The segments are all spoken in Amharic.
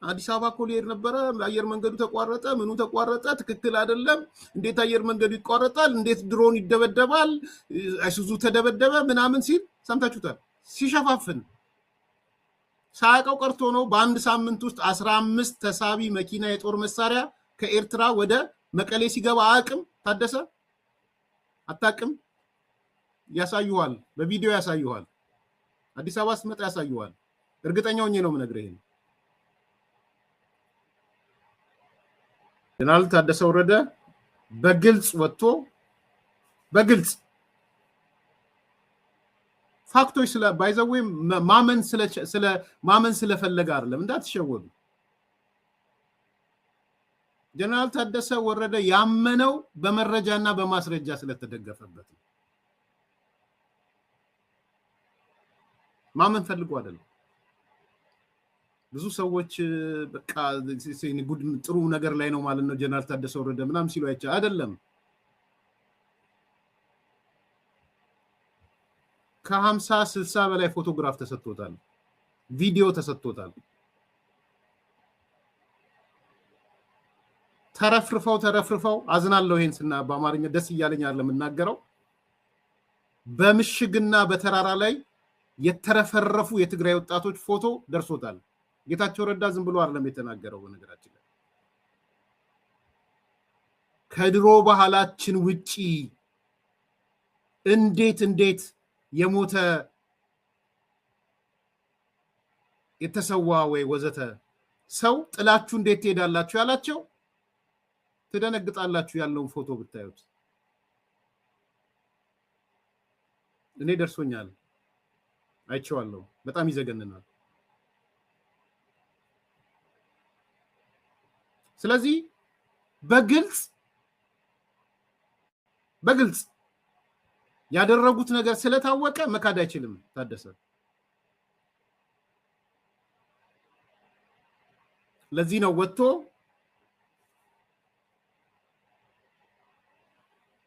አዲስ አበባ እኮ ሊሄድ ነበረ አየር መንገዱ ተቋረጠ ምኑ ተቋረጠ ትክክል አይደለም እንዴት አየር መንገዱ ይቋረጣል እንዴት ድሮን ይደበደባል አይሱዙ ተደበደበ ምናምን ሲል ሰምታችሁታል ሲሸፋፍን ሳያውቀው ቀርቶ ነው በአንድ ሳምንት ውስጥ 15 ተሳቢ መኪና የጦር መሳሪያ ከኤርትራ ወደ መቀሌ ሲገባ አቅም ታደሰ አታቅም ያሳዩዋል በቪዲዮ ያሳዩዋል አዲስ አበባ ስመጣ ያሳዩዋል እርግጠኛው ነው የምነግርህ ጀነራል ታደሰ ወረደ በግልጽ ወጥቶ በግልጽ ፋክቶች ስለ ባይዘዌ ማመን ስለፈለገ አይደለም እንዳትሸወዱ ጀነራል ታደሰ ወረደ ያመነው በመረጃና በማስረጃ ስለተደገፈበት ማመን ፈልጎ አይደለም ብዙ ሰዎች በቃ ጉድ ጥሩ ነገር ላይ ነው ማለት ነው ጀነራል ታደሰ ወረደ ምናም ሲሉ አይደለም ከ50 60 በላይ ፎቶግራፍ ተሰጥቶታል ቪዲዮ ተሰጥቶታል ተረፍርፈው አዝናለሁ ይሄን ስና በአማርኛ ደስ ይያለኝ አይደለም እናገረው በምሽግና በተራራ ላይ የተረፈረፉ የትግራይ ወጣቶች ፎቶ ደርሶታል ጌታቸው ረዳ ዝም ብሎ አይደለም የተናገረው በነገራችን ላይ ከድሮ ባህላችን ውጪ እንዴት የሞተ የተሰዋ ወይ ወዘተ ሰው ጥላችሁ እንዴት ትሄዳላችሁ ያላቸው ትደነግጣላችሁ ያለውን ፎቶ ብታዩት እኔ ደርሶኛል አይቼዋለሁ በጣም ይዘገንናል ስለዚህ በግልጽ ያደረጉት ነገር ስለታወቀ መካድ አይችልም ታደሰ ለዚህ ነው ወጥቶ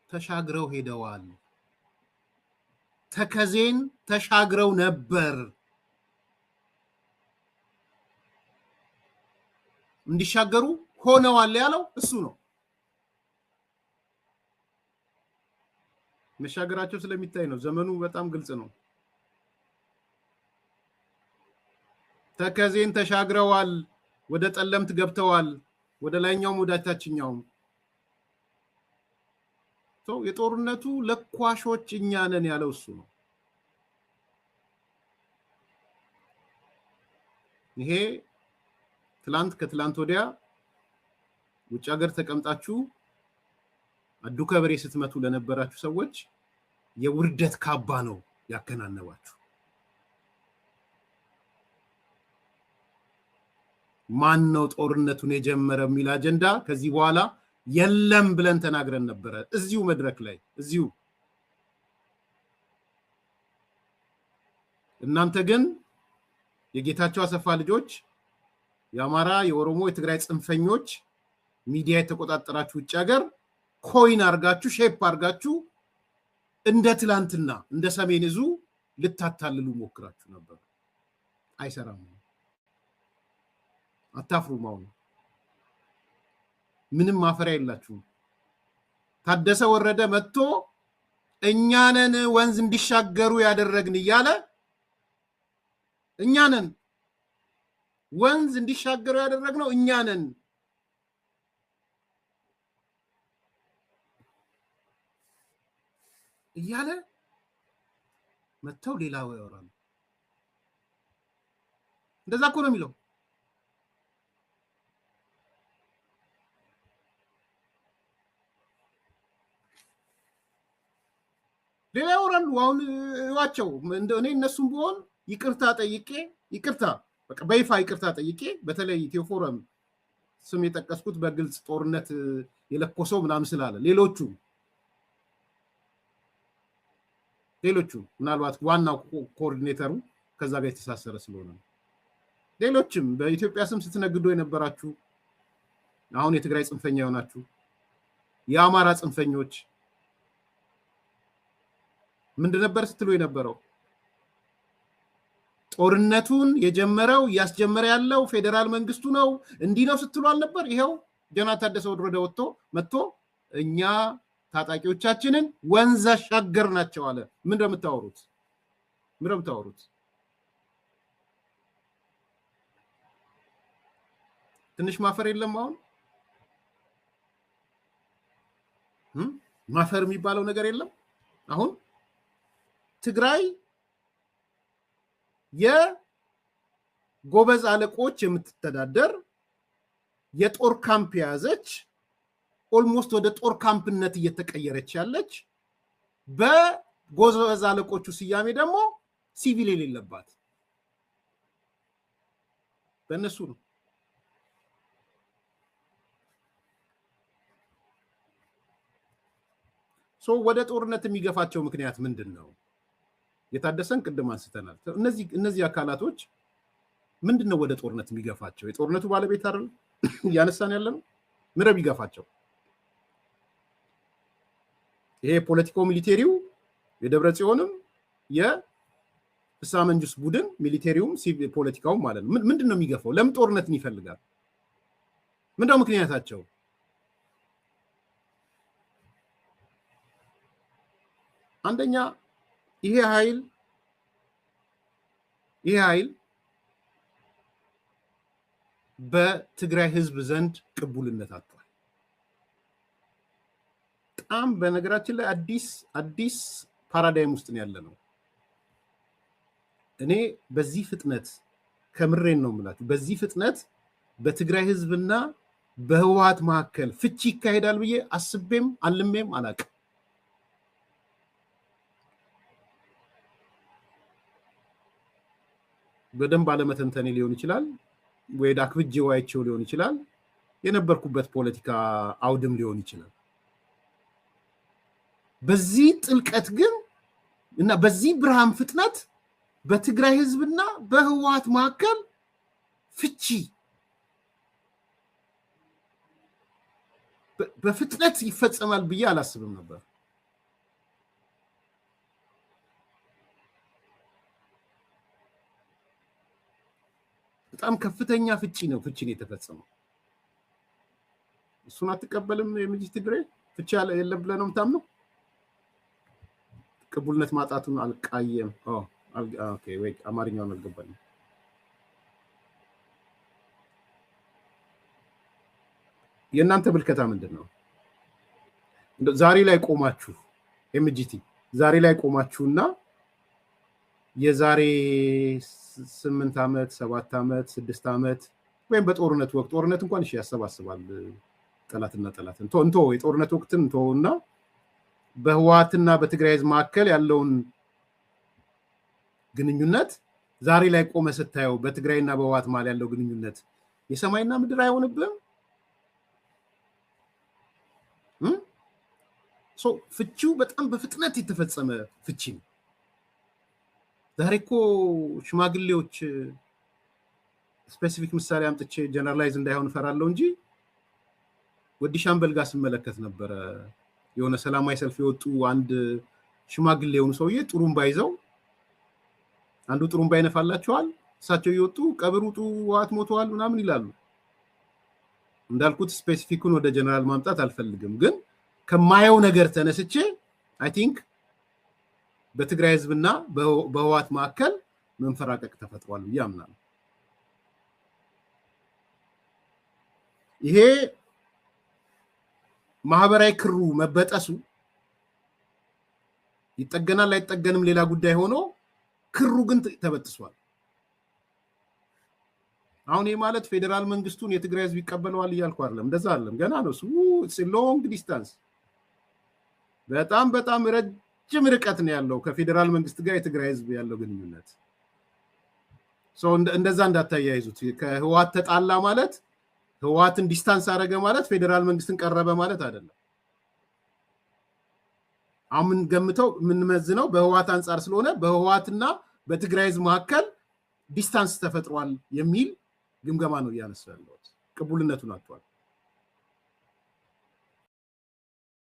ተሻግረው ሄደዋል ተከዜን ተሻግረው ነበር እንዲሻገሩ ሆነዋል ያለው እሱ ነው መሻገራቸው ስለሚታይ ነው ዘመኑ በጣም ግልጽ ነው ተከዜን ተሻግረዋል ወደ ጠለምት ገብተዋል ወደ ላይኛው ወዳታችኛው የጦርነቱ ለኳሾች እኛ ነን ያለው እሱ ነው ይሄ ከትላንት ወዲያ ውጭ ሀገር ተቀምጣችሁ አዱከበሬ ስትመቱ ለነበራችሁ ሰዎች የውርደት ካባ ነው ያከናነባችሁ ማን ነው ጦርነቱን የጀመረ የሚል አጀንዳ ከዚህ በኋላ የለም ብለን ተናግረን ነበር እዚሁ መድረክ ላይ እዚሁ እናንተ ግን የጌታቸው አሰፋ ልጆች የአማራ የኦሮሞ የትግራይ ጽንፈኞች ሚዲያ የተቆጣጠራችሁ ውጭ ሀገር ኮይን አርጋችሁ ሼፕ አርጋችሁ እንደ ትላንትና እንደ ሰሜን እዙ ልታታልሉ ሞክራችሁ ነበር አይሰራም አታፍሩም ምንም ማፈሪያ የላችሁ ታደሰ ወረደ መጥቶ እኛነን ወንዝ እንዲሻገሩ ያደረግን ይያለ እኛነን ወንዝ እንዲሻገሩ ያደረግነው እኛነን ይያለ መተው ሌላው ያወራል እንደዛ እኮ ነው የሚለው ሌላ ያወራሉ አሁን ዋቸው እኔ እነሱም ቢሆን ይቅርታ በቃ በይፋ ይቅርታ ጠይቄ በተለይ ቴዎፎረም ስም የጠቀስኩት በግልጽ ጦርነት የለኮሰው ምናምን ስላለ ሌሎቹ ምናልባት ዋናው ኮኦርዲኔተሩ ከዛ ጋር የተሳሰረ ስለሆነ ሌሎችም በኢትዮጵያ ስም ስትነግዱ የነበራችሁ አሁን የትግራይ ጽንፈኛ የሆናችሁ የአማራ ጽንፈኞች ምንድን ነበር ስትሉ የነበረው ጦርነቱን የጀመረው ያስጀመረ ያለው ፌደራል መንግስቱ ነው እንዲህ ነው ስትሏል ነበር። ይሄው ጀነራል ታደሰ ወረደ ወጥቶ መጥቶ እኛ ታጣቂዎቻችንን ወንዝ አሻገር ናቸው አለ። ምን እንደምታወሩት ትንሽ ማፈር የለም? አሁን ማፈር የሚባለው ነገር የለም። አሁን ትግራይ የጎበዝ አለቆች የምትተዳደር የጦር ካምፕ ያዘች ኦልሞስት ወደ ጦር ካምፕነት እየተቀየረች ያለች በጎበዝ አለቆቹ ስያሜ ደግሞ ሲቪል የሌለባት በእነሱ ነው። ወደ ጦርነት የሚገፋቸው ምክንያት ምንድን ነው? የታደሰን ቅድም አንስተናል። እነዚህ አካላቶች ምንድን ነው ወደ ጦርነት የሚገፋቸው? የጦርነቱ ባለቤት አይደል እያነሳን ያለ ነው። ምረብ ይገፋቸው ይሄ ፖለቲካው ሚሊቴሪው የደብረ ጽዮንም የፍስሐ መንግስት ቡድን ሚሊቴሪውም ፖለቲካውም ማለት ነው። ምንድን ነው የሚገፋው? ለምን ጦርነትን ይፈልጋል? ምንድነው ምክንያታቸው? አንደኛ ይሄ ኃይል በትግራይ ህዝብ ዘንድ ቅቡልነት አጥቷል። በጣም በነገራችን ላይ አዲስ ፓራዳይም ውስጥ ነው ያለ ነው። እኔ በዚህ ፍጥነት ከምሬን ነው የምላችሁ፣ በዚህ ፍጥነት በትግራይ ህዝብና በህወሓት መካከል ፍቺ ይካሄዳል ብዬ አስቤም አልሜም አላውቅም። በደንብ አለመተንተኔ ሊሆን ይችላል፣ ወይ ዳክብጄ ዋይቼው ሊሆን ይችላል፣ የነበርኩበት ፖለቲካ አውድም ሊሆን ይችላል። በዚህ ጥልቀት ግን እና በዚህ ብርሃን ፍጥነት በትግራይ ህዝብና በህወሓት መካከል ፍቺ በፍጥነት ይፈጸማል ብዬ አላስብም ነበር። በጣም ከፍተኛ ፍቺ ነው የተፈጸመው። እሱን አትቀበልም? የምጅት ትግሬ ፍቺ የለም ብለህ ነው የምታምነው? ቅቡልነት ማጣቱን አልቃየም። ኦኬ ወይ አማርኛውን አልገባኝም። የእናንተ ብልከታ ምንድን ነው? ዛሬ ላይ ቆማችሁ ኤምጂቲ ዛሬ ላይ ቆማችሁና የዛሬ 8 ዓመት 7 ዓመት 6 ዓመት ወይም በጦርነት ወቅት ጦርነት እንኳን ያሰባስባል ጠላትና ጠላትን እንቶ የጦርነት ወቅትን እንቶና በህወሓትና በትግራይ ህዝብ መካከል ያለውን ግንኙነት ዛሬ ላይ ቆመ ስታየው በትግራይና በህወሓት መካከል ያለው ግንኙነት የሰማይና ምድር አይሆንብም? ፍቺው በጣም በፍጥነት የተፈጸመ ፍቺ ነው። ዛሬ እኮ ሽማግሌዎች ስፔሲፊክ ምሳሌ አምጥቼ ጀነራላይዝ እንዳይሆን ፈራለሁ እንጂ ወዲ ሻምበል ጋር ስመለከት ነበረ። የሆነ ሰላማዊ ሰልፍ የወጡ አንድ ሽማግሌ የሆኑ ሰውዬ ጥሩምባ ይዘው አንዱ ጥሩምባ ይነፋላቸዋል፣ እሳቸው እየወጡ ቀብር ውጡ ህወሓት ሞተዋል ምናምን ይላሉ። እንዳልኩት ስፔሲፊኩን ወደ ጀነራል ማምጣት አልፈልግም፣ ግን ከማየው ነገር ተነስቼ አይ ቲንክ በትግራይ ህዝብና በህወሓት መካከል መንፈራቀቅ ተፈጥሯል ብዬ አምናለሁ። ይሄ ማህበራዊ ክሩ መበጠሱ ይጠገናል አይጠገንም ሌላ ጉዳይ ሆኖ ክሩ ግን ተበጥሷል። አሁን ይሄ ማለት ፌደራል መንግስቱን የትግራይ ህዝብ ይቀበለዋል እያልኩ አይደለም፣ እንደዛ አይደለም። ገና ነው። it's a long distance በጣም ረጅም ርቀት ነው ያለው ከፌደራል መንግስት ጋር የትግራይ ህዝብ ያለው ግንኙነት። እንደዛ እንዳታያይዙት። ከህወሓት ተጣላ ማለት ህወሓትን ዲስታንስ አደረገ ማለት ፌደራል መንግስትን ቀረበ ማለት አይደለም። አሁን ገምተው የምንመዝነው በህወሓት አንፃር ስለሆነ በህወሓትና በትግራይ ህዝብ መካከል ዲስታንስ ተፈጥሯል የሚል ግምገማ ነው እያነሳ ያለው። ቅቡልነቱን አጥቷል።